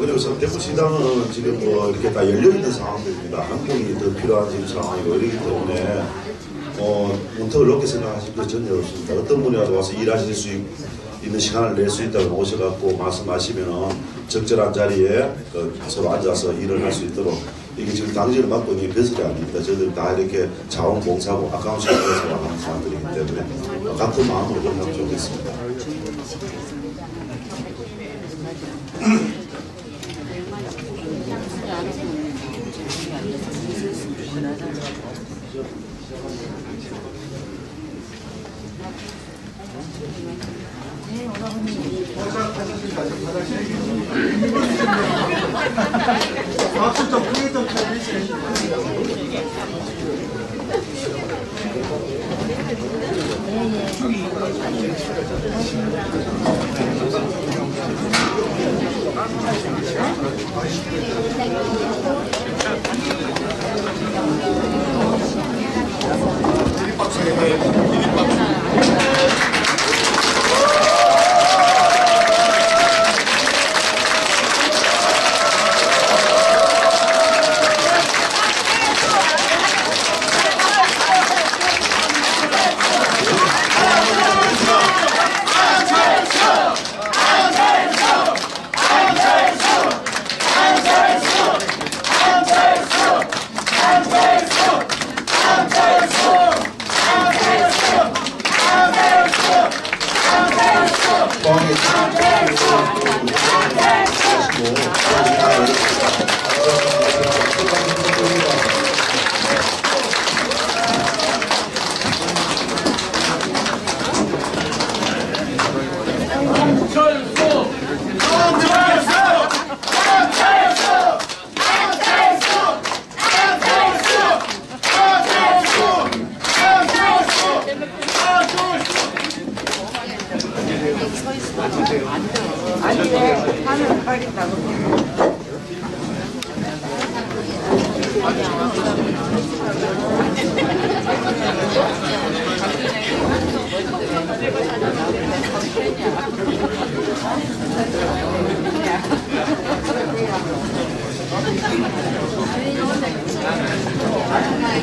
그리고 서대구시당은 지금 뭐 이렇게 다 열려있는 상황들입니다. 한 분이 더 필요한 지금 상황이고 이러기 때문에 문턱을 높게 생각하실 것 전혀 없습니다. 어떤 분이라도 와서 일하실 수 있는 시간을 낼 수 있다고 오셔갖고 말씀하시면 적절한 자리에 서로 앉아서 일을 할 수 있도록 이게 지금 당진을 맡고 있는 게 벼슬이 아닙니다. 저희들 다 이렇게 자원봉사고 아까운 시간을 위해서 하는 사람들이기 때문에 같은 마음으로 좀 하면 좋겠습니다.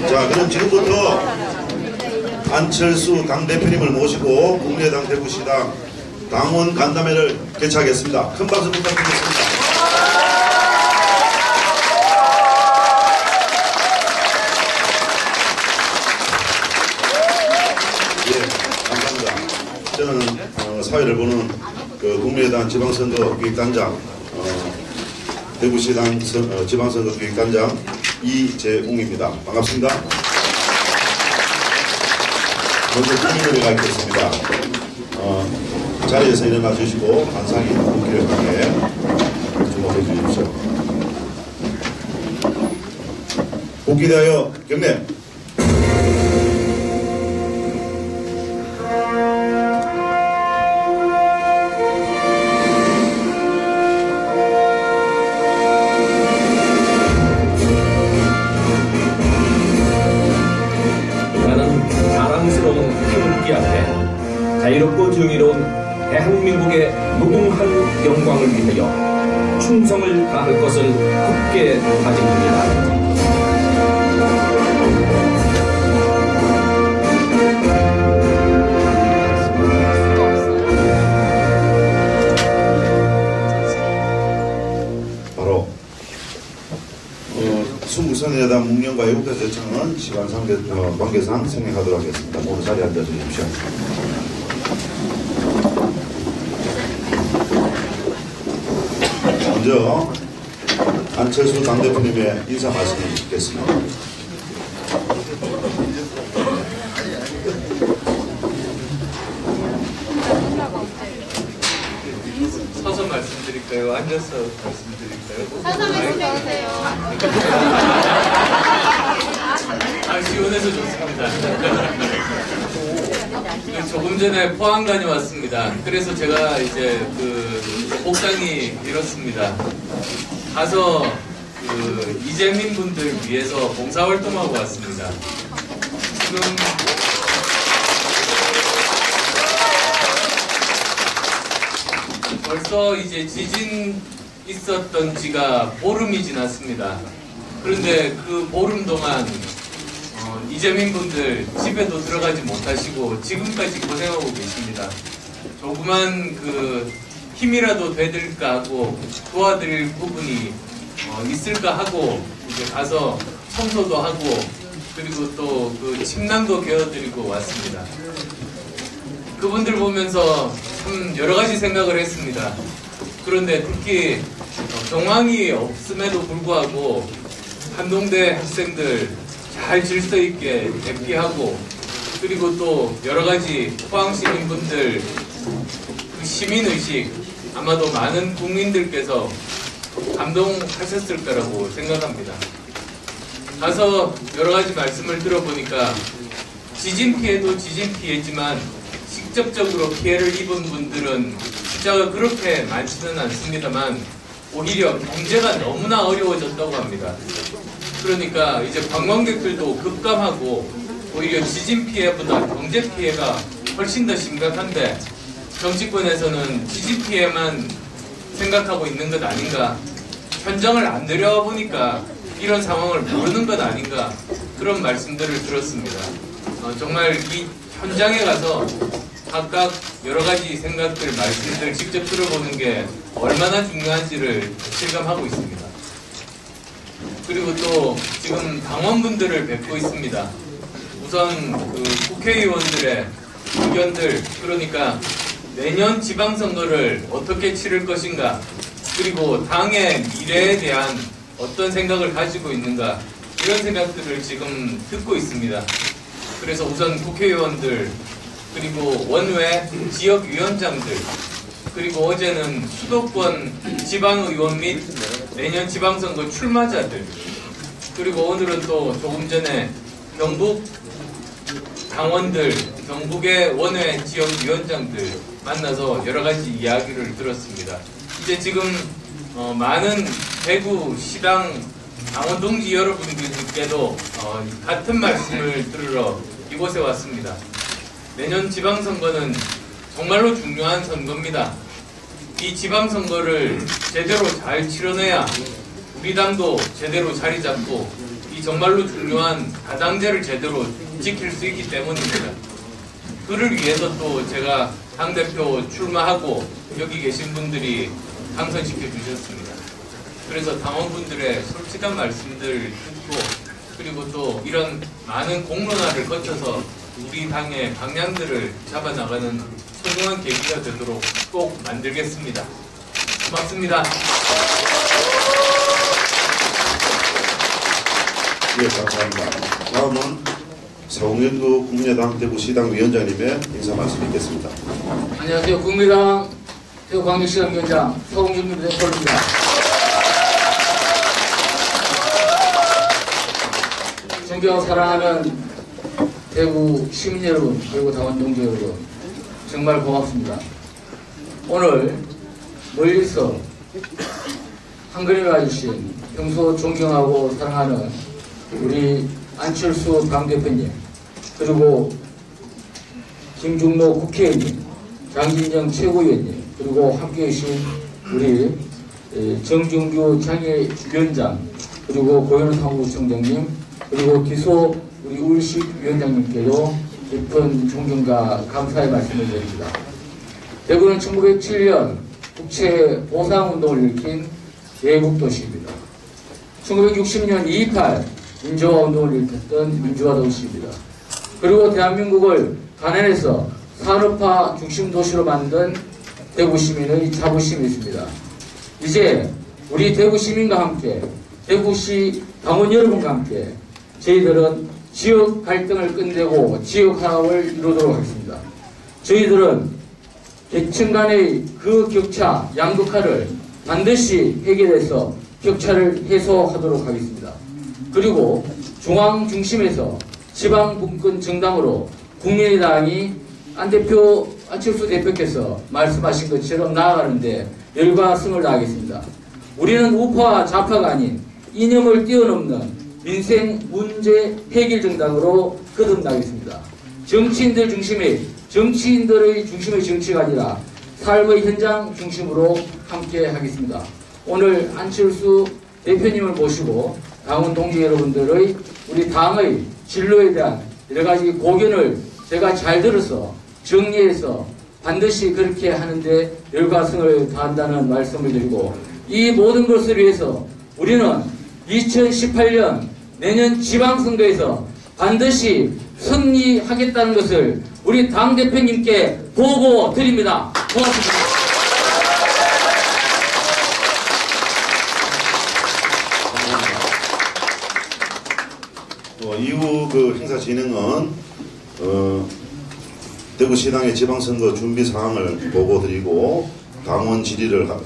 자, 그럼 지금부터 안철수 당대표님을 모시고 국민의당 대구시당 당원 간담회를 개최하겠습니다. 큰 박수 부탁드리겠습니다. 예, 감사합니다. 저는 사회를 보는 국민의당 지방선거 기획단장, 대구시당 지방선거 기획단장 이재웅입니다. 반갑습니다. 먼저 국민의회가 있겠습니다. 자리에서 일어나 주시고 반상이 국기를 향해 주목해 주십시오. 국기에 대하여 경례. 나는 자랑스러운 태극기 앞에 자유롭고 정의로운 대한민국의 무궁한 영광을 위하여 충성을 다할 것을 굳게 다짐합니다. 순국선여당 묵념과 애국가 제청은 시간상 관계상 생략하도록 하겠습니다. 모두 자리에 앉아주십시오. 먼저 안철수 당대표님의 인사 말씀을 듣겠습니다. 서서 말씀드릴까요? 앉아서 말씀드릴까요? 서서 말씀해주세요. 시원해서 좋습니다. 조금 전에 포항 다녀왔습니다. 그래서 제가 이제 복장이 이렇습니다. 가서 이재민 분들 위해서 봉사활동하고 왔습니다. 지금 벌써 이제 지진 있었던 지가 보름이 지났습니다. 그런데 그 보름 동안 이재민 분들 집에도 들어가지 못하시고 지금까지 고생하고 계십니다. 조그만 힘이라도 되들까 하고 도와드릴 부분이 있을까 하고 이제 가서 청소도 하고 그리고 또 침낭도 개어드리고 왔습니다. 그분들 보면서 참 여러 가지 생각을 했습니다. 그런데 특히 경황이 없음에도 불구하고 한동대 학생들 잘 질서 있게 대피하고 그리고 또 여러 가지 포항 시민분들 그 시민의식 아마도 많은 국민들께서 감동하셨을 거라고 생각합니다. 가서 여러 가지 말씀을 들어보니까 지진 피해도 지진 피해지만 직접적으로 피해를 입은 분들은 숫자가 그렇게 많지는 않습니다만 오히려 경제가 너무나 어려워졌다고 합니다. 그러니까 이제 관광객들도 급감하고 오히려 지진 피해보다 경제 피해가 훨씬 더 심각한데 정치권에서는 지진 피해만 생각하고 있는 것 아닌가, 현장을 안 내려와 보니까 이런 상황을 모르는 것 아닌가, 그런 말씀들을 들었습니다. 정말 이 현장에 가서 각각 여러 가지 생각들, 말씀들 직접 들어보는 게 얼마나 중요한지를 실감하고 있습니다. 그리고 또 지금 당원분들을 뵙고 있습니다. 우선 국회의원들의 의견들, 그러니까 내년 지방선거를 어떻게 치를 것인가, 그리고 당의 미래에 대한 어떤 생각을 가지고 있는가, 이런 생각들을 지금 듣고 있습니다. 그래서 우선 국회의원들, 그리고 원외 지역위원장들, 그리고 어제는 수도권 지방의원 및 내년 지방선거 출마자들, 그리고 오늘은 또 조금 전에 경북 당원들, 경북의 원외 지역위원장들 만나서 여러 가지 이야기를 들었습니다. 이제 지금 많은 대구 시당 당원 동지 여러분들께도 같은 말씀을 들으러 이곳에 왔습니다. 내년 지방선거는 정말로 중요한 선거입니다. 이 지방선거를 제대로 잘 치러내야 우리 당도 제대로 자리 잡고 이 정말로 중요한 다당제를 제대로 지킬 수 있기 때문입니다. 그를 위해서 또 제가 당대표 출마하고 여기 계신 분들이 당선시켜 주셨습니다. 그래서 당원분들의 솔직한 말씀들 듣고 그리고 또 이런 많은 공론화를 거쳐서 우리 당의 방향들을 잡아나가는 소중한 계기가 되도록 꼭 만들겠습니다. 고맙습니다. 예, 감사합니다. 다음은 서홍현구 국민의당 대구시당 위원장님의 인사 말씀 있겠습니다. 안녕하세요. 국민의당 대구광역시당 위원장 서홍준 대표입니다. 존경하고 사랑하는 대구 시민 여러분, 대구 당원 동지 여러분, 정말 고맙습니다. 오늘 멀리서 한근에 와주신 평소 존경하고 사랑하는 우리 안철수 당대표님, 그리고 김중로 국회의원님, 장진영 최고위원님, 그리고 함께 계신 우리 정준규 장애위원장, 그리고 고현우 사무총장님, 그리고 기소 우리 울식 위원장님께도 깊은 존경과 감사의 말씀을 드립니다. 대구는 1907년 국채 보상운동을 일으킨 대국도시입니다. 1960년 2.28 민주화 운동을 일으켰던 민주화 도시입니다. 그리고 대한민국을 가난에서 산업화 중심 도시로 만든 대구 시민의 자부심이 있습니다. 이제 우리 대구 시민과 함께, 대구시 당원 여러분과 함께 저희들은 지역 갈등을 끝내고 지역 화합을 이루도록 하겠습니다. 저희들은 계층 간의 그 격차, 양극화를 반드시 해결해서 격차를 해소하도록 하겠습니다. 그리고 중앙 중심에서 지방 분권 정당으로 국민의당이 안철수 대표께서 말씀하신 것처럼 나아가는데 열과 성을 다하겠습니다. 우리는 우파와 좌파가 아닌 이념을 뛰어넘는 민생 문제 해결 정당으로 거듭나겠습니다. 정치인들의 중심의 정치가 아니라 삶의 현장 중심으로 함께 하겠습니다. 오늘 안철수 대표님을 모시고 당원 동지 여러분들의 우리 당의 진로에 대한 여러가지 고견을 제가 잘 들어서 정리해서 반드시 그렇게 하는데 열과 성을 다한다는 말씀을 드리고, 이 모든 것을 위해서 우리는 2018년 내년 지방선거에서 반드시 승리하겠다는 것을 우리 당대표님께 보고 드립니다. 고맙습니다. 이후 그 행사 진행은 대구시당의 지방선거 준비 사항을 보고 드리고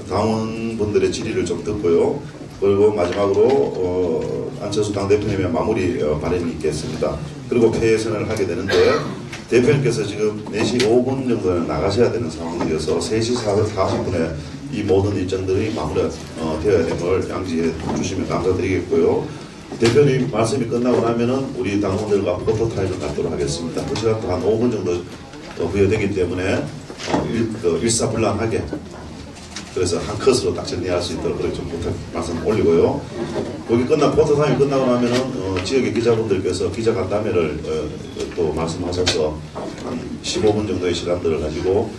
당원분들의 질의를 좀 듣고요. 그리고 마지막으로 안철수 당대표님의 마무리 발언이 있겠습니다. 그리고 폐회선을 하게 되는데, 대표님께서 지금 4시 5분 정도에 나가셔야 되는 상황이어서 3시 40분에 이 모든 일정들이 마무리가 되어야 되는 걸 양지해 주시면 감사드리겠고요. 대표님 말씀이 끝나고 나면은 우리 당원들과 포토타임을 갖도록 하겠습니다. 그 시간도 한 5분 정도 부여되기 때문에 일사불란하게, 그래서 한 컷으로 딱 정리할 수 있도록 그렇게 좀 부탁 말씀 올리고요. 거기 포토타임이 끝나고 나면은 지역의 기자분들께서 기자간담회를 또 말씀하셔서 한 15분 정도의 시간들을 가지고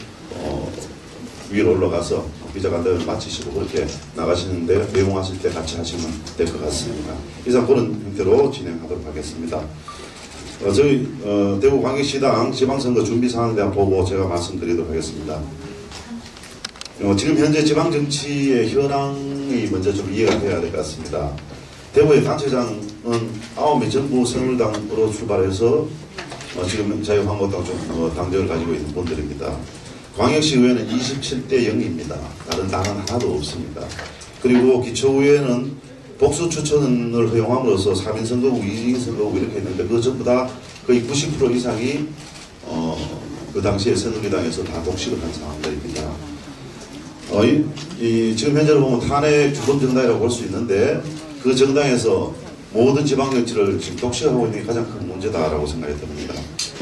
위로 올라가서 기자간담회를 마치시고 그렇게 나가시는데 배웅하실 때 같이 하시면 될 것 같습니다. 이상 그런 형태로 진행하도록 하겠습니다. 저희 대구광역시당 지방선거 준비 사항에 대한 보고 제가 말씀드리도록 하겠습니다. 지금 현재 지방정치의 현황이 먼저 좀 이해가 돼야 될 것 같습니다. 대구의 단체장은 9명 전부 새누리당으로 출발해서 지금 자유한국당 당적을 가지고 있는 분들입니다. 광역시의회는 27대 0입니다. 다른 당은 하나도 없습니다. 그리고 기초의회는 복수 추천을 허용함으로써 3인 선거구, 2인 선거구 이렇게 했는데 그 전부 다 거의 90% 이상이 그 당시에 새누리당에서 다 독식을 한 상황들입니다. 지금 현재로 보면 탄핵 주범 정당이라고 볼 수 있는데, 그 정당에서 모든 지방정치를 지금 독식하고 있는 게 가장 큰 문제다라고 생각이 듭니다.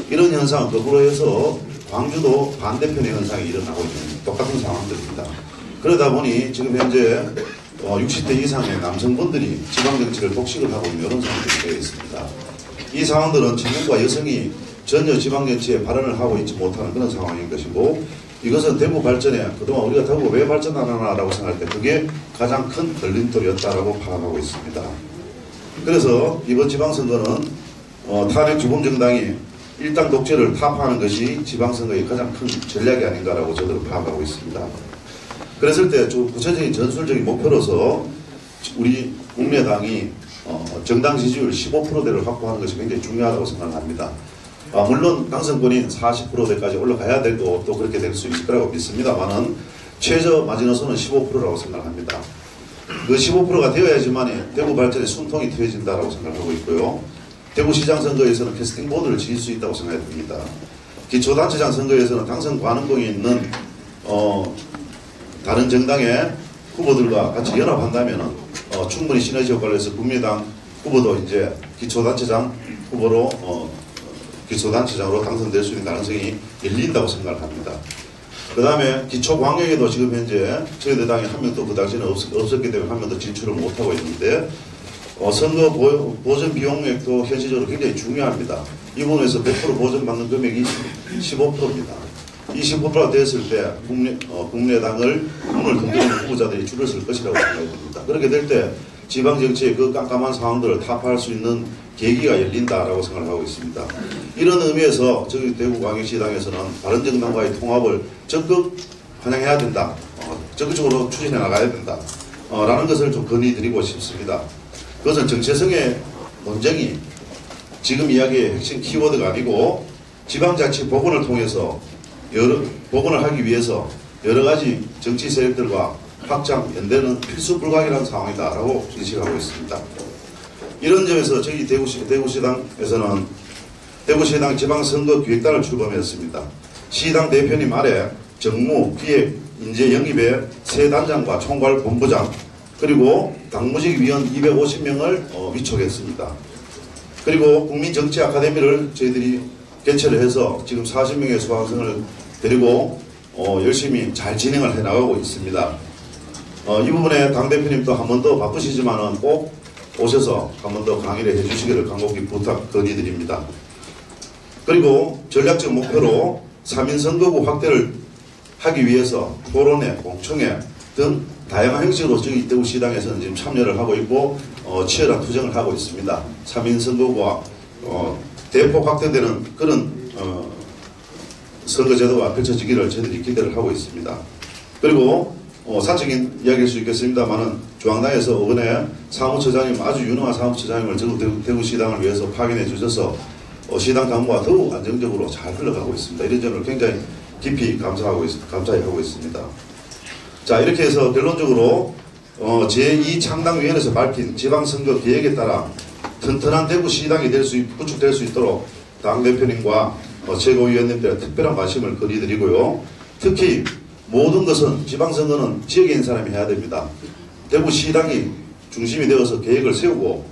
이런 현상 거꾸로 해서 광주도 반대편의 현상이 일어나고 있는 똑같은 상황들입니다. 그러다 보니 지금 현재 60대 이상의 남성분들이 지방정치를 독식을 하고 있는 이런 상황들이 되어 있습니다. 이 상황들은 청년과 여성이 전혀 지방정치에 발언을 하고 있지 못하는 그런 상황인 것이고, 이것은 대구 발전에 그동안 우리가 대구가 왜 발전 안 하나라고 생각할 때 그게 가장 큰 걸림돌이었다라고 파악하고 있습니다. 그래서 이번 지방선거는 탄핵 주범정당이 일당 독재를 타파하는 것이 지방선거의 가장 큰 전략이 아닌가라고 저도 파악하고 있습니다. 그랬을 때 구체적인 전술적인 목표로서 우리 국민의당이 정당 지지율 15%대를 확보하는 것이 굉장히 중요하다고 생각합니다. 물론 당선권이 40%대까지 올라가야 되고 또 그렇게 될 수 있을 거라고 믿습니다만은 최저 마지노선은 15%라고 생각합니다. 그 15%가 되어야지만 대구 발전에 숨통이 트여진다라고 생각하고 있고요. 대구시장 선거에서는 캐스팅 보드를 지을 수 있다고 생각합니다. 기초단체장 선거에서는 당선 가능성이 있는 다른 정당의 후보들과 같이 연합한다면 충분히 시너지 효과를 해서 국민의당 후보도 이제 기초단체장 후보로 기초단체장으로 당선될 수 있는 가능성이 열린다고 생각합니다. 그 다음에 기초광역에도 지금 현재 저희들 당에 한 명도 그 당시에는 없었기 때문에 한 명도 진출을 못하고 있는데 선거 보전 비용액도 현실적으로 굉장히 중요합니다. 이 부분에서 100% 보전받는 금액이 15%입니다. 이 15%가 됐을 때 국민의당을 문을 흔드는 후보자들이 줄을 설 것이라고 생각이 듭니다. 그렇게 될 때 지방정치의 그 깜깜한 상황들을 타파할 수 있는 계기가 열린다라고 생각을 하고 있습니다. 이런 의미에서 저희 대구광역시당에서는 바른정당과의 통합을 적극 환영해야 된다. 적극적으로 추진해 나가야 된다. 라는 것을 좀 건의드리고 싶습니다. 그것은 정체성의 논쟁이 지금 이야기의 핵심 키워드가 아니고 지방자치 복원을 통해서 복원을 하기 위해서 여러 가지 정치 세력들과 확장, 연대는 필수 불가이라는 상황이다라고 인식하고 있습니다. 이런 점에서 저희 대구시당에서는 대구시당 지방선거기획단을 출범했습니다. 시당 대표님 아래 정무, 기획, 인재 영입의 세 단장과 총괄 본부장 그리고 당무직 위원 250명을 위촉했습니다. 그리고 국민정치 아카데미를 저희들이 개최를 해서 지금 40명의 수강생을 데리고 열심히 잘 진행을 해나가고 있습니다. 이 부분에 당대표님도 한 번 더 바쁘시지만은 꼭 오셔서 한 번 더 강의를 해주시기를 간곡히 부탁 건의드립니다. 그리고 전략적 목표로 3인 선거구 확대를 하기 위해서 토론회, 공청회 등 다양한 형식으로 저희 대구시당에서는 지금 참여를 하고 있고 치열한 투쟁을 하고 있습니다. 3인 선거구와 대폭 확대되는 그런 선거제도가 펼쳐지기를 저희들이 기대를 하고 있습니다. 그리고 사적인 이야기일 수 있겠습니다만은 중앙당에서 이번에 사무처장님, 아주 유능한 사무처장님을 전국 대구시당을 위해서 파견해 주셔서 시당 당무가 더욱 안정적으로 잘 흘러가고 있습니다. 이런 점을 굉장히 깊이 감사하고 있습니다. 자, 이렇게 해서 결론적으로 제2창당위원회에서 밝힌 지방선거 계획에 따라 튼튼한 대구시당이 구축될 수 있도록 당대표님과 최고위원님들의 특별한 관심을 건의드리고요. 특히 모든 것은 지방선거는 지역에 있는 사람이 해야 됩니다. 대구시당이 중심이 되어서 계획을 세우고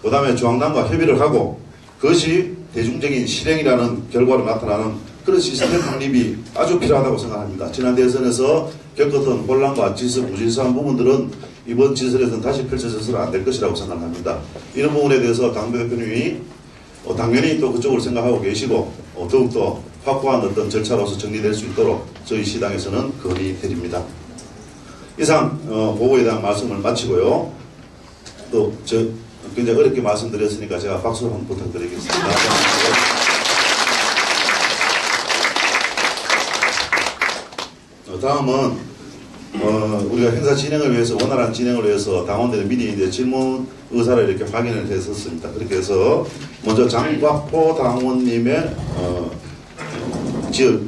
그 다음에 중앙당과 협의를 하고 그것이 대중적인 실행이라는 결과로 나타나는 그런 시스템 확립이 아주 필요하다고 생각합니다. 지난 대선에서 겪었던 혼란과 질서, 무질서한 부분들은 이번 지선에서는 다시 펼쳐져서는 안 될 것이라고 생각합니다. 이런 부분에 대해서 당대표님이 당연히 또 그쪽을 생각하고 계시고 더욱더 확고한 어떤 절차로서 정리될 수 있도록 저희 시당에서는 건의드립니다. 이상 보고에 대한 말씀을 마치고요. 또 굉장히 어렵게 말씀드렸으니까 제가 박수 한번 부탁드리겠습니다. 다음은 우리가 행사 진행을 위해서 원활한 진행을 위해서 당원들의 미리 이제 질문 의사를 이렇게 확인을 했었습니다. 그렇게 해서 먼저 장과포 당원님의 지역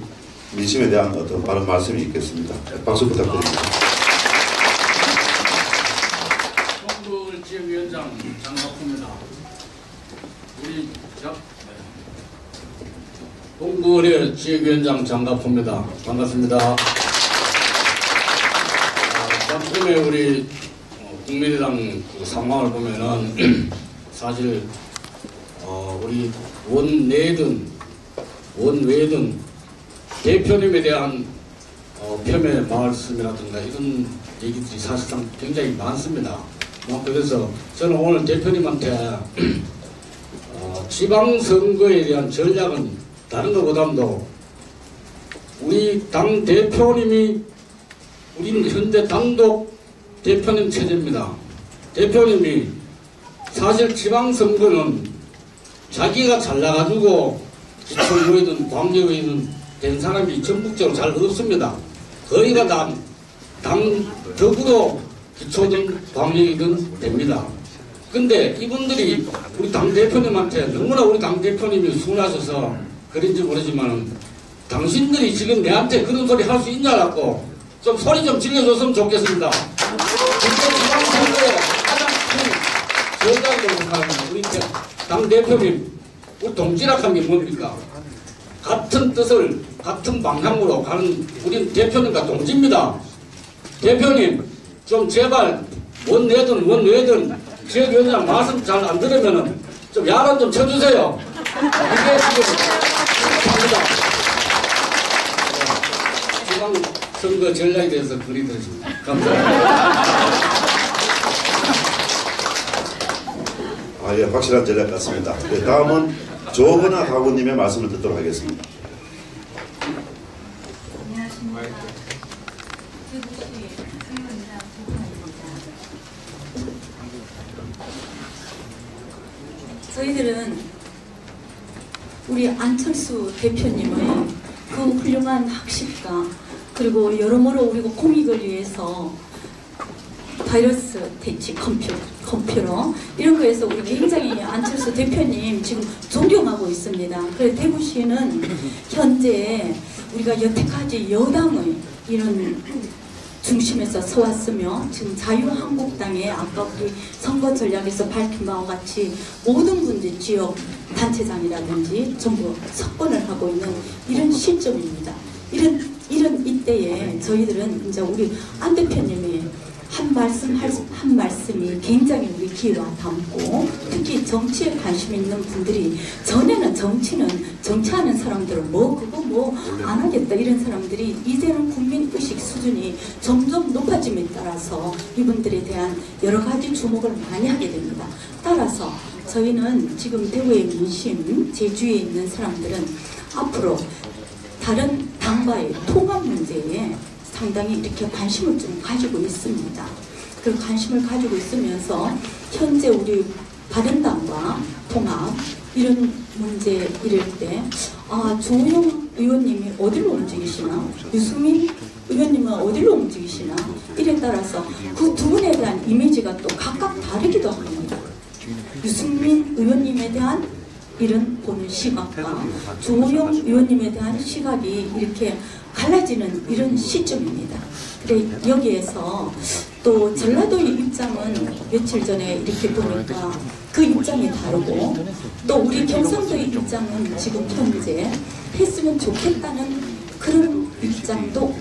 민심에 대한 어떤 바른 말씀이 있겠습니다. 박수 부탁드립니다. 동굴 지역위원장 장과포입니다. 동굴의 지역위원장 장과포입니다. 반갑습니다. 처음에 우리 국민의당 그 상황을 보면은 사실 우리 원내든 원외든 대표님에 대한 폄훼 말씀이라든가 이런 얘기들이 사실상 굉장히 많습니다. 그래서 저는 오늘 대표님한테 지방선거에 대한 전략은 다른 것보다도 우리 당 대표님이 우리는 현재 단독 대표님 체제입니다. 대표님이 사실 지방선거는 자기가 잘 나가지고 기초의회든 광역의회든 된 사람이 전국적으로 잘 없습니다. 거의가 당적으로 기초든 광역이든 됩니다. 근데 이분들이 우리 당대표님한테 너무나 우리 당대표님이 순하셔서 그런지 모르지만 당신들이 지금 내한테 그런 소리 할 수 있냐라고 좀 소리 좀 질러줬으면 좋겠습니다. 지방선거에 가장 큰 저작으로 생각하는 우리 당대표님, 우리 동지락한 게 뭡니까? 같은 뜻을 같은 방향으로 가는 우리 대표님과 동지입니다. 대표님 좀 제발 원내든 원외든 지역위원장 말씀 잘 안 들으면은 좀 야단 좀 쳐주세요. 이게 지금 합니다. 지방 선거 전략에 대해서 건의드렸습니다. 감사합니다. 예, 확실한 전략 같습니다. 네, 다음은 조건아 가구님의 말씀을 듣도록 하겠습니다. 안녕하십니까. 대구시 수의원장 조건아입니다. 저희들은 우리 안철수 대표님의 그 훌륭한 학식과 그리고 여러모로 우리가 공익을 위해서 바이러스 대치 컴퓨터 이런 거에서 우리 굉장히 안철수 대표님 지금 존경하고 있습니다. 그래서 대구시는 현재 우리가 여태까지 여당의 이런 중심에서 서왔으며 지금 자유한국당의 아까 우리 선거 전략에서 밝힌 바와 같이 모든 분들 지역 단체장이라든지 전부 석권을 하고 있는 이런 시점입니다. 이런 이때에 저희들은 이제 우리 안 대표님이 한 말씀이 굉장히 우리 귀와 닮고 특히 정치에 관심 있는 분들이 전에는 정치하는 사람들은 그거 안 하겠다 이런 사람들이 이제는 국민의식 수준이 점점 높아짐에 따라서 이분들에 대한 여러 가지 주목을 많이 하게 됩니다. 따라서 저희는 지금 대구의 민심, 제주에 있는 사람들은 앞으로 다른 당과의 통합 문제에 상당히 이렇게 관심을 좀 가지고 있습니다. 그 관심을 가지고 있으면서 현재 우리 바른당과 통합 이런 문제 이럴 때 조영 의원님이 어디로 움직이시나 유승민 의원님은 어디로 움직이시나 이에 따라서 그 두 분에 대한 이미지가 또 각각 다르기도 합니다. 유승민 의원님에 대한 이런 보는 시각과 조영 의원님에 대한 시각이 이렇게 갈라지는 이런 시점입니다. 그래 여기에서 또 전라도의 입장은 며칠 전에 이렇게 보니까 그 입장이 다르고 또 우리 경상도의 입장은 지금 현재 했으면 좋겠다는 그런 입장도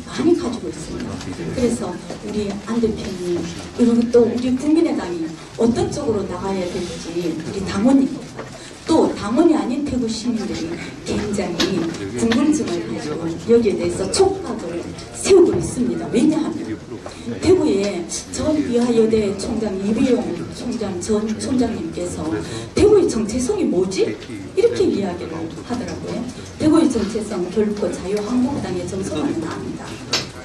많이 가지고 있습니다. 그래서 우리 안 대표님 그리고 또 우리 국민의당이 어떤 쪽으로 나가야 될지 우리 당원님 또 당원이 아닌 대구 시민들이 굉장히 궁금증을 가지고 여기에 대해서 촉각을 세우고 있습니다. 왜냐하면 대구의 전 이화여대 총장 이비용 총장 전 총장님께서 대구의 정체성이 뭐지? 이렇게 이야기를 하더라고요. 대구의 정체성 결코 자유한국당의 정서만은 아니다.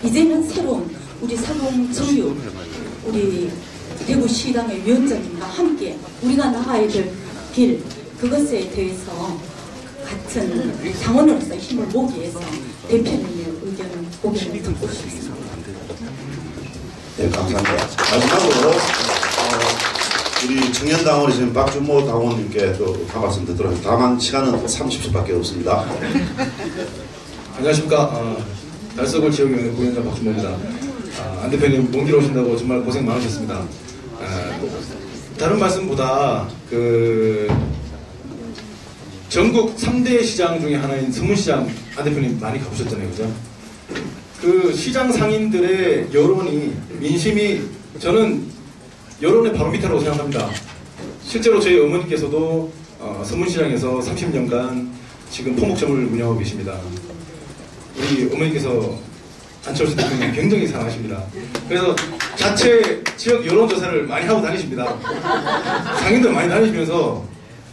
이제는 새로운 우리 사동정유 우리 대구시당의 위원장님과 함께 우리가 나가야 될 길 그것에 대해서 같은 당원으로서 힘을 모으기 위해서 대표님의 의견을 듣고 싶습니다. 네, 감사합니다. 마지막으로 우리 청년당원이신 박준모 당원님께 또 한 말씀 듣도록 하겠습니다. 다만 시간은 30초밖에 없습니다. 안녕하십니까. 달서구 지역위원회 부위원장 박준모입니다. 안 대표님 먼 길 오신다고 정말 고생 많으셨습니다. 다른 말씀보다 전국 3대 시장 중에 하나인 서문시장 안 대표님 많이 가보셨잖아요. 그죠? 그 시장 상인들의 여론이, 민심이 저는 여론의 바로 밑이라고 생각합니다. 실제로 저희 어머니께서도 서문시장에서 30년간 지금 포목점을 운영하고 계십니다. 우리 어머니께서 안철수 대통령 굉장히 사랑하십니다. 그래서 자체 지역 여론조사를 많이 하고 다니십니다. 상인들 많이 다니시면서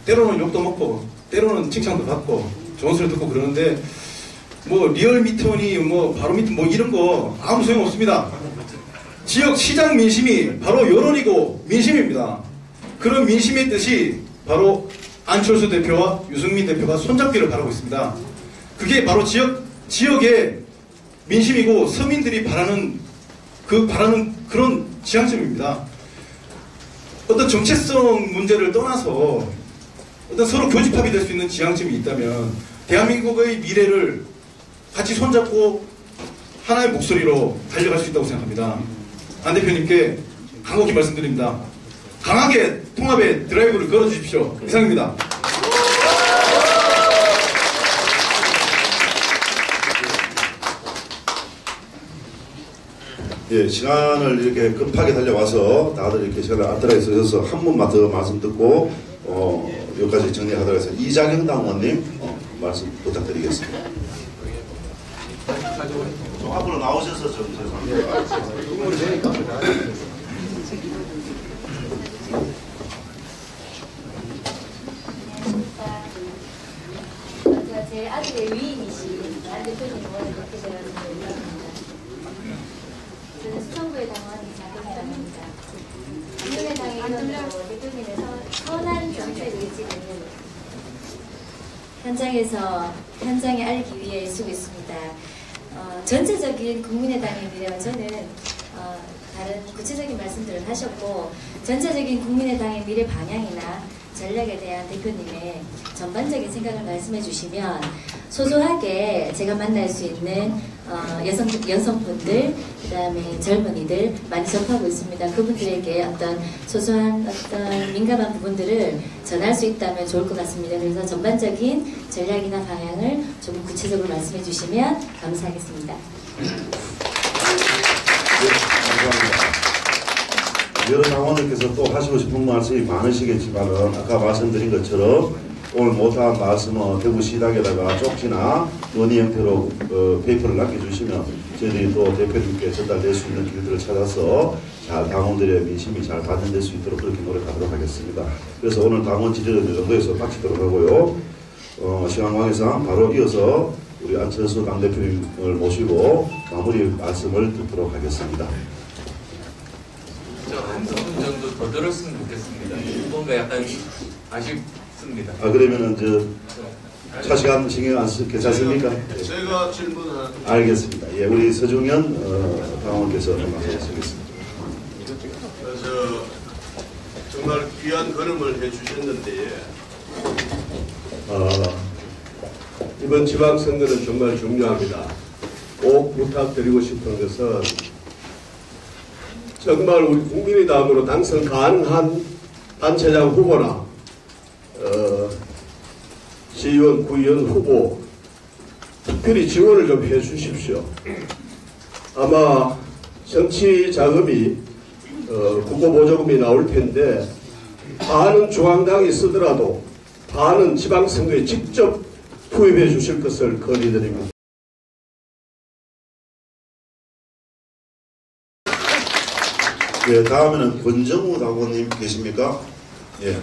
때로는 욕도 먹고 때로는 칭찬도 받고 좋은 소리 듣고 그러는데 뭐 리얼 미터니 뭐 바로 미터 뭐 이런 거 아무 소용 없습니다. 지역 시장 민심이 바로 여론이고 민심입니다. 그런 민심의 뜻이 바로 안철수 대표와 유승민 대표가 손잡기를 바라고 있습니다. 그게 바로 지역의 민심이고 서민들이 바라는 그런 지향점입니다. 어떤 정체성 문제를 떠나서 어떤 서로 교집합이 될 수 있는 지향점이 있다면 대한민국의 미래를 같이 손잡고 하나의 목소리로 달려갈 수 있다고 생각합니다. 안 대표님께 간곡히 말씀드립니다. 강하게 통합의 드라이브를 걸어주십시오. 이상입니다. 예, 시간을 이렇게 급하게 달려와서 다들 이렇게 시간을 안달하게 쓰셔서 한 분만 더 말씀 듣고 여기까지 정리하도록 해서 이장영 당원님 말씀 부탁드리겠습니다. 좀 앞으로 나오셔서 좀 죄송합니다. 제 아들의 위인이신 안 대표님 오늘 그렇게 돼가지고 연락합니다. 저는 수성구에 당원이 자동이랍니다. 국민의당에 이런 대표님의 선한 정책 의지를 현장에 알기 위해 쓰고 있습니다. 전체적인 국민의당의 미래와 저는 다른 구체적인 말씀들을 하셨고 전체적인 국민의당의 미래 방향이나 전략에 대한 대표님의 전반적인 생각을 말씀해 주시면 소소하게 제가 만날 수 있는 여성분들 그다음에 젊은이들 많이 접하고 있습니다. 그분들에게 어떤 소소한 어떤 민감한 부분들을 전할 수 있다면 좋을 것 같습니다. 그래서 전반적인 전략이나 방향을 조금 구체적으로 말씀해 주시면 감사하겠습니다. 감사합니다. 여러 당원들께서 또 하시고 싶은 말씀이 많으시겠지만은 아까 말씀드린 것처럼 오늘 못한 말씀은 대구시당에다가 쪽지나 논의 형태로 페이퍼를 남겨주시면 저희들이 또 대표님께 전달될 수 있는 길들을 찾아서 잘 당원들의 민심이 잘 반영될 수 있도록 그렇게 노력하도록 하겠습니다. 그래서 오늘 당원 지지를 이 정도에서 마치도록 하고요. 시간 관계상 바로 이어서 우리 안철수 당대표님을 모시고 마무리 말씀을 듣도록 하겠습니다. 한 5분 정도 더 들었으면 좋겠습니다. 뭔가 약간 아쉽습니다. 그러면은 차 시간 신경 안 쓰 괜찮습니까? 제가 질문한. 알겠습니다. 예, 우리 서중현 당원께서 말씀하시겠습니다. 그래서 정말 귀한 걸음을 해주셨는데 이번 지방선거는 정말 중요합니다. 꼭 부탁드리고 싶은 것은 정말 우리 국민의당으로 당선 가능한 단체장 후보나 시의원, 구의원 후보 특별히 지원을 좀 해주십시오. 아마 정치 자금이 국고 보조금이 나올 텐데 반은 중앙당이 쓰더라도 반은 지방선거에 직접 투입해 주실 것을 건의드립니다. 예, 다음에는 권정우 당원님 계십니까? 예.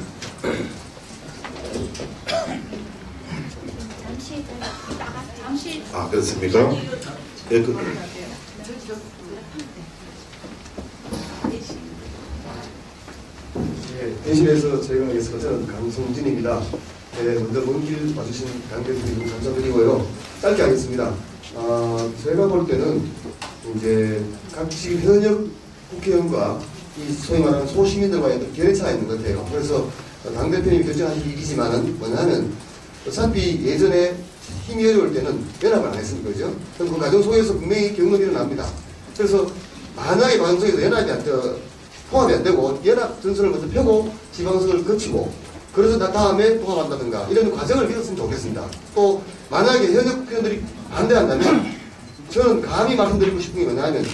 그렇습니까? 예, 대신해서 저희가 여기서 저는 강성진입니다. 먼저 먼 길 와주신 당대표님 감사드리고요. 짧게 하겠습니다. 제가 볼 때는 이제 각 지금 현역 국회의원과 이 소위 말하는 소시민들과의 어떤 결의차가 있는 것 같아요. 그래서 당대표님이 결정하실 일이지만은 뭐냐면 어차피 예전에 힘이 어려울 때는 연합을 안 했습니다. 그죠? 그럼 그 과정 속에서 분명히 경험이 일어납니다. 그래서 만약에 과정 속에서 연합이 통합이 안 되고 연합 전선을 먼저 펴고 지방선을 거치고 그래서 다음에 통합한다든가 이런 과정을 믿었으면 좋겠습니다. 또 만약에 현역 국회의원들이 반대한다면 저는 감히 말씀드리고 싶은 게 뭐냐면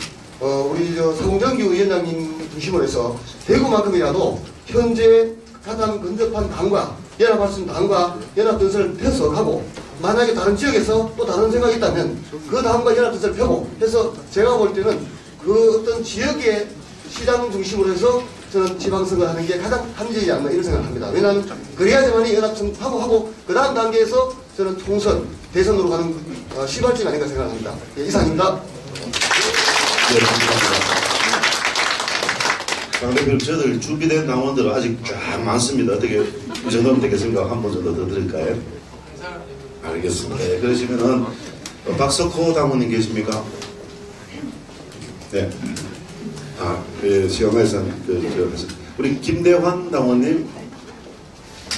우리 성정규 위원장님 중심으로 해서 대구만큼이라도 현재 가장 근접한 당과 연합할 수 있는 당과 연합 전선을 펴서 가고 만약에 다른 지역에서 또 다른 생각이 있다면 그 당과 연합 전선을 펴고 해서 제가 볼 때는 그 어떤 지역의 시장 중심으로 해서 저는 지방선거 하는 게 가장 합리적이지 않나 이런 생각을 합니다. 왜냐하면 그래야지만이 연합선거 하고 그 다음 단계에서 저는 총선, 대선으로 가는 시발점이 아닌가 생각합니다. 예, 이상입니다. 네, 감사합니다. 당대표님, 저들 준비된 당원들 아직 쫙 많습니다. 어떻게 이 정도면 되겠습니까? 한 번 정도 더 드릴까요? 알겠습니다. 네, 그러시면은 박석호 당원님 계십니까? 네. 시험에서 우리 김대환 당원님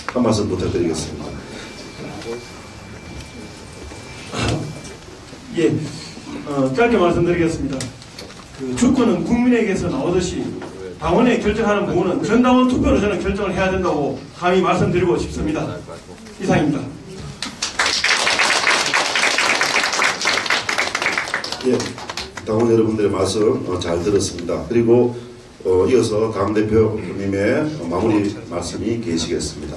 한 말씀 부탁드리겠습니다. 예, 짧게 말씀드리겠습니다. 그 주권은 국민에게서 나오듯이 당원에 결정하는 부분은 전당원 투표로 저는 결정을 해야 된다고 감히 말씀드리고 싶습니다. 이상입니다. 예, 당원 여러분들의 말씀 잘 들었습니다. 그리고 이어서 당대표님의 마무리 말씀이 계시겠습니다.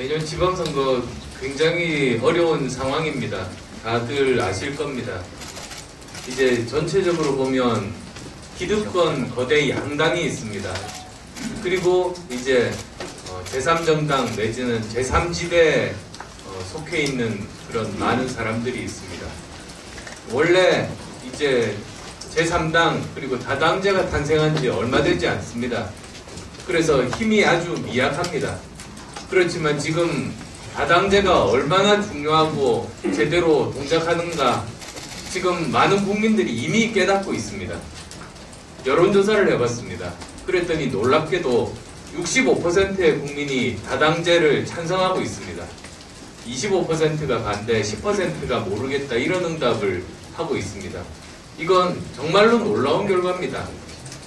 내년 지방선거 굉장히 어려운 상황입니다. 다들 아실 겁니다. 이제 전체적으로 보면 기득권 거대 양당이 있습니다. 그리고 이제 제3정당 내지는 제3지대에 속해 있는 그런 많은 사람들이 있습니다. 원래 이제 제3당 그리고 다당제가 탄생한 지 얼마 되지 않습니다. 그래서 힘이 아주 미약합니다. 그렇지만 지금 다당제가 얼마나 중요하고 제대로 동작하는가 지금 많은 국민들이 이미 깨닫고 있습니다. 여론조사를 해봤습니다. 그랬더니 놀랍게도 65%의 국민이 다당제를 찬성하고 있습니다. 25%가 반대, 10%가 모르겠다 이런 응답을 하고 있습니다. 이건 정말로 놀라운 결과입니다.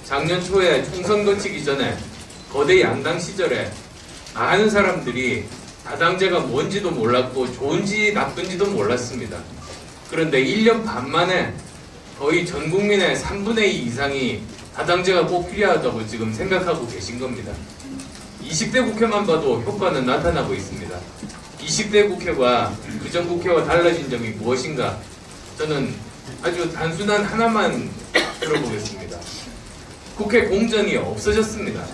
작년 초에 총선 거치기 전에 거대 양당 시절에 많은 사람들이 다당제가 뭔지도 몰랐고 좋은지 나쁜지도 몰랐습니다. 그런데 1년 반 만에 거의 전 국민의 3분의 2 이상이 다당제가 꼭 필요하다고 지금 생각하고 계신 겁니다. 20대 국회만 봐도 효과는 나타나고 있습니다. 20대 국회와 그전 국회와 달라진 점이 무엇인가? 저는 아주 단순한 하나만 들어보겠습니다. 국회 공전이 없어졌습니다.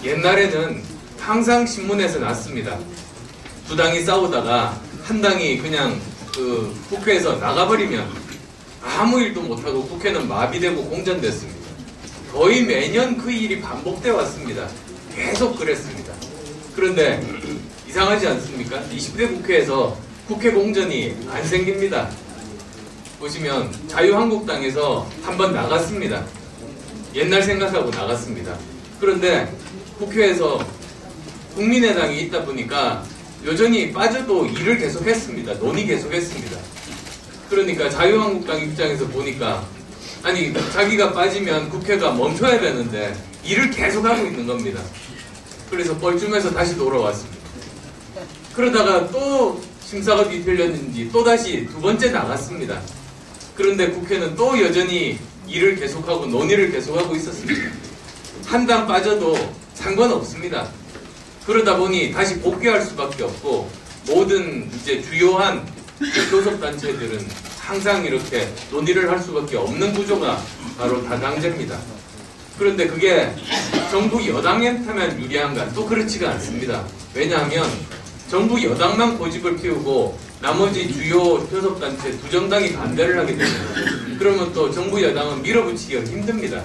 옛날에는 항상 신문에서 났습니다. 두 당이 싸우다가 한 당이 그냥 그 국회에서 나가버리면 아무 일도 못하고 국회는 마비되고 공전됐습니다. 거의 매년 그 일이 반복돼 왔습니다. 계속 그랬습니다. 그런데 이상하지 않습니까? 20대 국회에서 국회 공전이 안 생깁니다. 보시면 자유한국당에서 한번 나갔습니다. 옛날 생각하고 나갔습니다. 그런데 국회에서 국민의당이 있다 보니까 여전히 빠져도 일을 계속했습니다. 논의 계속했습니다. 그러니까 자유한국당 입장에서 보니까 아니 자기가 빠지면 국회가 멈춰야 되는데 일을 계속하고 있는 겁니다. 그래서 뻘쭘해서 다시 돌아왔습니다. 그러다가 또 심사가 뒤틀렸는지 또다시 두 번째 나갔습니다. 그런데 국회는 또 여전히 일을 계속하고 논의를 계속하고 있었습니다. 한 당 빠져도 상관없습니다. 그러다 보니 다시 복귀할 수밖에 없고 모든 이제 주요한 교섭단체들은 항상 이렇게 논의를 할 수밖에 없는 구조가 바로 다당제입니다. 그런데 그게 정부 여당한테만 유리한가? 또 그렇지가 않습니다. 왜냐하면 정부 여당만 고집을 피우고 나머지 주요 교섭단체 두 정당이 반대를 하게 됩니다. 그러면 또 정부 여당은 밀어붙이기가 힘듭니다.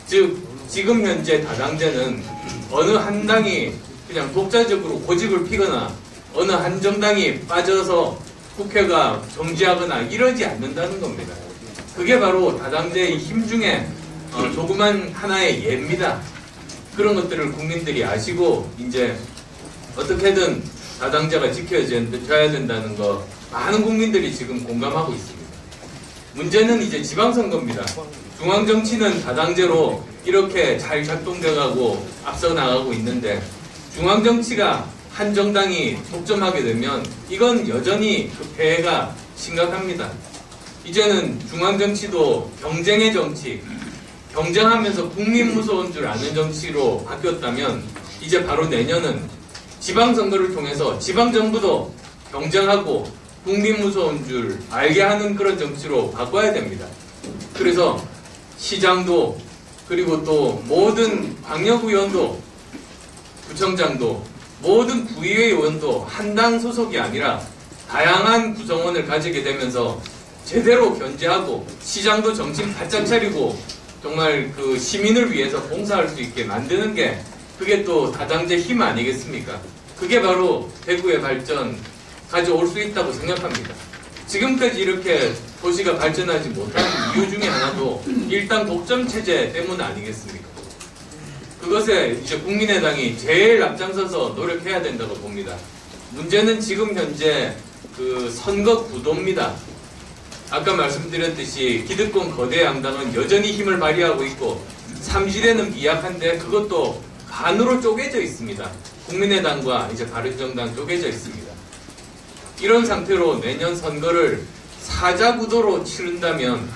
즉 지금 현재 다당제는 어느 한 당이 그냥 독자적으로 고집을 피거나 어느 한 정당이 빠져서 국회가 정지하거나 이러지 않는다는 겁니다. 그게 바로 다당제의 힘 중에 조그만 하나의 예입니다. 그런 것들을 국민들이 아시고 이제 어떻게든 다당제가 지켜져야 된다는 거 많은 국민들이 지금 공감하고 있습니다. 문제는 이제 지방선거입니다. 중앙정치는 다당제로 이렇게 잘 작동돼가고 앞서 나가고 있는데 중앙정치가 한 정당이 독점하게 되면 이건 여전히 그 폐해가 심각합니다. 이제는 중앙정치도 경쟁의 정치, 경쟁하면서 국민 무서운 줄 아는 정치로 바뀌었다면 이제 바로 내년은 지방선거를 통해서 지방정부도 경쟁하고 국민 무서운 줄 알게 하는 그런 정치로 바꿔야 됩니다. 그래서 시장도 그리고 또 모든 광역의원도 구청장도 모든 구의회 의원도 한 당 소속이 아니라 다양한 구성원을 가지게 되면서 제대로 견제하고 시장도 정신 바짝 차리고 정말 그 시민을 위해서 봉사할 수 있게 만드는 게 그게 또 다당제 힘 아니겠습니까? 그게 바로 대구의 발전 가져올 수 있다고 생각합니다. 지금까지 이렇게 도시가 발전하지 못한 이유 중에 하나도 일당 독점 체제 때문 아니겠습니까? 그것에 이제 국민의당이 제일 앞장서서 노력해야 된다고 봅니다. 문제는 지금 현재 그 선거 구도입니다. 아까 말씀드렸듯이 기득권 거대 양당은 여전히 힘을 발휘하고 있고 3지대는 미약한데 그것도 반으로 쪼개져 있습니다. 국민의당과 이제 바른정당 쪼개져 있습니다. 이런 상태로 내년 선거를 사자구도로 치른다면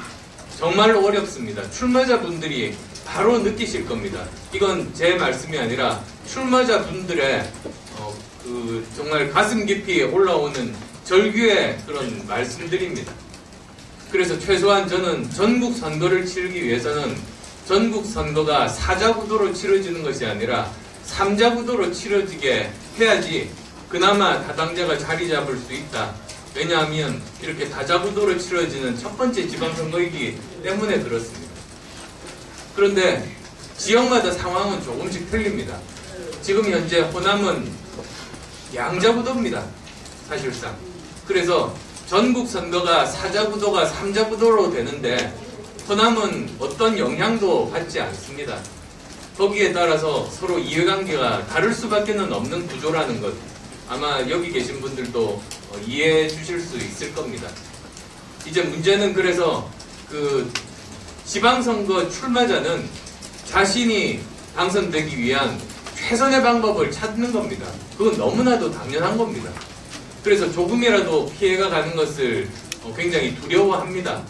정말로 어렵습니다. 출마자분들이 바로 느끼실 겁니다. 이건 제 말씀이 아니라 출마자분들의 그 정말 가슴 깊이 올라오는 절규의 그런 말씀들입니다. 그래서 최소한 저는 전국 선거를 치르기 위해서는 전국 선거가 4자 구도로 치러지는 것이 아니라 3자 구도로 치러지게 해야지 그나마 다당제가 자리 잡을 수 있다. 왜냐하면 이렇게 다자 구도로 치러지는 첫 번째 지방선거이기 때문에 그렇습니다. 그런데 지역마다 상황은 조금씩 틀립니다. 지금 현재 호남은 양자 구도입니다. 사실상. 그래서 전국 선거가 4자 구도가 3자 구도로 되는데 호남은 어떤 영향도 받지 않습니다. 거기에 따라서 서로 이해관계가 다를 수밖에 없는 구조라는 것 아마 여기 계신 분들도 이해해 주실 수 있을 겁니다. 이제 문제는 그래서 그 지방선거 출마자는 자신이 당선되기 위한 최선의 방법을 찾는 겁니다. 그건 너무나도 당연한 겁니다. 그래서 조금이라도 피해가 가는 것을 굉장히 두려워합니다.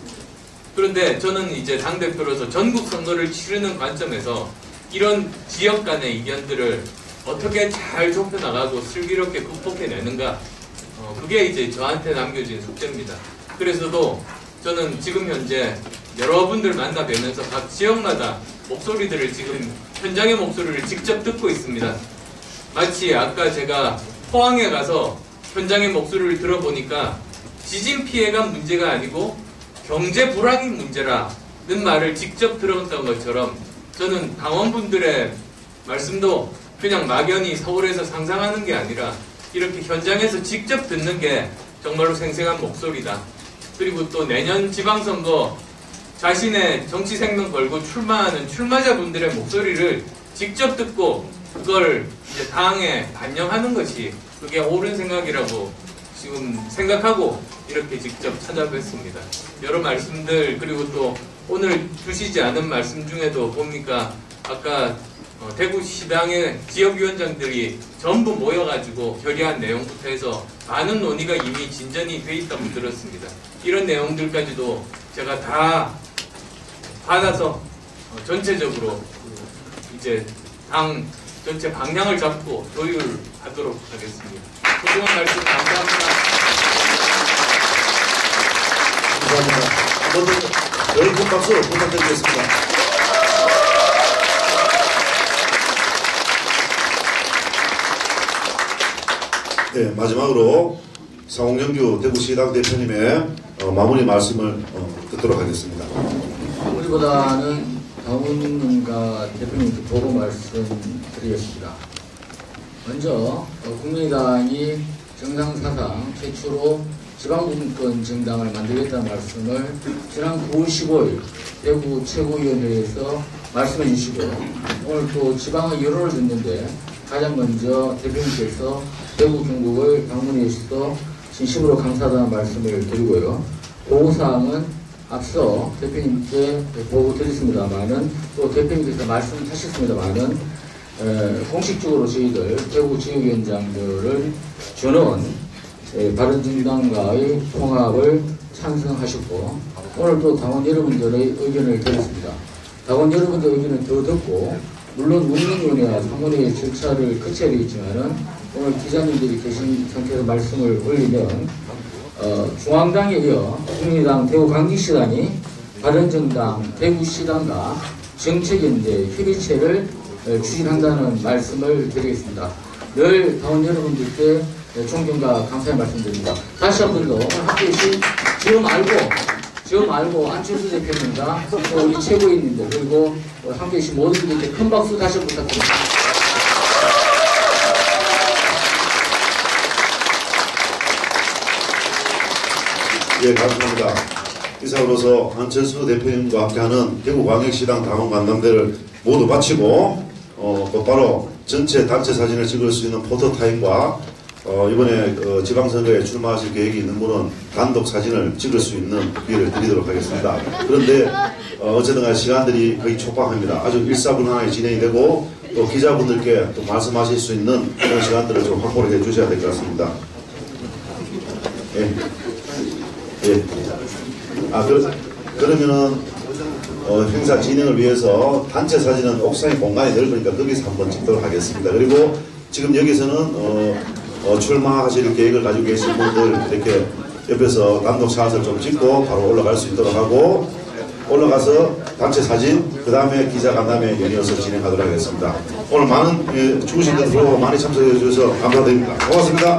그런데 저는 이제 당대표로서 전국 선거를 치르는 관점에서 이런 지역 간의 이견들을 어떻게 잘 좁혀나가고 슬기롭게 극복해내는가 그게 이제 저한테 남겨진 숙제입니다. 그래서도 저는 지금 현재 여러분들 만나 뵈면서 각 지역마다 목소리들을 지금 현장의 목소리를 직접 듣고 있습니다. 마치 아까 제가 포항에 가서 현장의 목소리를 들어보니까 지진 피해가 문제가 아니고 경제 불황이 문제라는 말을 직접 들었던 것처럼 저는 당원분들의 말씀도 그냥 막연히 서울에서 상상하는 게 아니라 이렇게 현장에서 직접 듣는 게 정말로 생생한 목소리다. 그리고 또 내년 지방선거 자신의 정치 생명 걸고 출마하는 출마자분들의 목소리를 직접 듣고 그걸 이제 당에 반영하는 것이 그게 옳은 생각이라고 지금 생각하고 이렇게 직접 찾아뵙습니다. 여러 말씀들 그리고 또 오늘 주시지 않은 말씀 중에도 보니까 아까 대구시당의 지역위원장들이 전부 모여가지고 결의한 내용부터 해서 많은 논의가 이미 진전이 돼 있다고 들었습니다. 이런 내용들까지도 제가 다 받아서 전체적으로 이제 당 전체 방향을 잡고 조율하도록 하겠습니다. 소중한 말씀 감사합니다. 감사합니다. 한번 더 큰 박수 부탁드리겠습니다. 네, 마지막으로 상홍영규 대구시당 대표님의 마무리 말씀을 듣도록 하겠습니다. 우리보다는 당원님과 대표님께 보고 말씀드리겠습니다. 먼저 국민의당이 정당사상 최초로 지방분권 정당을 만들겠다는 말씀을 지난 9월 15일 대구 최고위원회에서 말씀해 주시고 오늘 또 지방의 여론을 듣는데 가장 먼저 대표님께서 대구 경북을 방문해 주셔서 진심으로 감사하다는 말씀을 드리고요. 보고사항은 앞서 대표님께 보고 드렸습니다만은 또 대표님께서 말씀하셨습니다만은 공식적으로 저희들 대구 지역위원장들을 전원 바른정당과의 통합을 찬성하셨고 오늘 또 당원 여러분들의 의견을 들었습니다. 당원 여러분들의 의견을 더 듣고 물론 운영위원회와 상원회의 절차를 거쳐야 되겠지만은 오늘 기자님들이 계신 상태에서 말씀을 올리면 중앙당에 이어 국민의당 대구 강직시당이 바른정당 대구시당과 정책연대 협의체를 추진한다는 말씀을 드리겠습니다. 늘 당원 여러분들께 존경과 감사의 말씀드립니다. 다시 한 번 더 함께해 주신 지금 알고 안철수 대표님과 또 우리 최고위원님들 그리고 함께해 주신 모든 분들께 큰 박수 다시 한번 부탁드립니다. 예, 감사합니다. 이상으로서 안철수 대표님과 함께하는 대구광역시당 당원 간담회를 모두 마치고 곧바로 전체 단체 사진을 찍을 수 있는 포토타임과 이번에 지방선거에 출마하실 계획이 있는 분은 단독 사진을 찍을 수 있는 기회를 드리도록 하겠습니다. 그런데 어쨌든 간에 시간들이 거의 촉박합니다. 아주 일사분란하게 진행이 되고 또 기자분들께 또 말씀하실 수 있는 그런 시간들을 좀 확보를 해 주셔야 될 것 같습니다. 예. 예. 그러면은 행사 진행을 위해서 단체 사진은 옥상의 공간이 넓으니까 거기서 한번 찍도록 하겠습니다. 그리고 지금 여기서는 출마하실 계획을 가지고 계신 분들 이렇게 옆에서 단독 샷을 좀 찍고 바로 올라갈 수 있도록 하고 올라가서 단체 사진 그 다음에 기자간담회 연이어서 진행하도록 하겠습니다. 오늘 많은 주무신 분들 많이 참석해 주셔서 감사드립니다. 고맙습니다.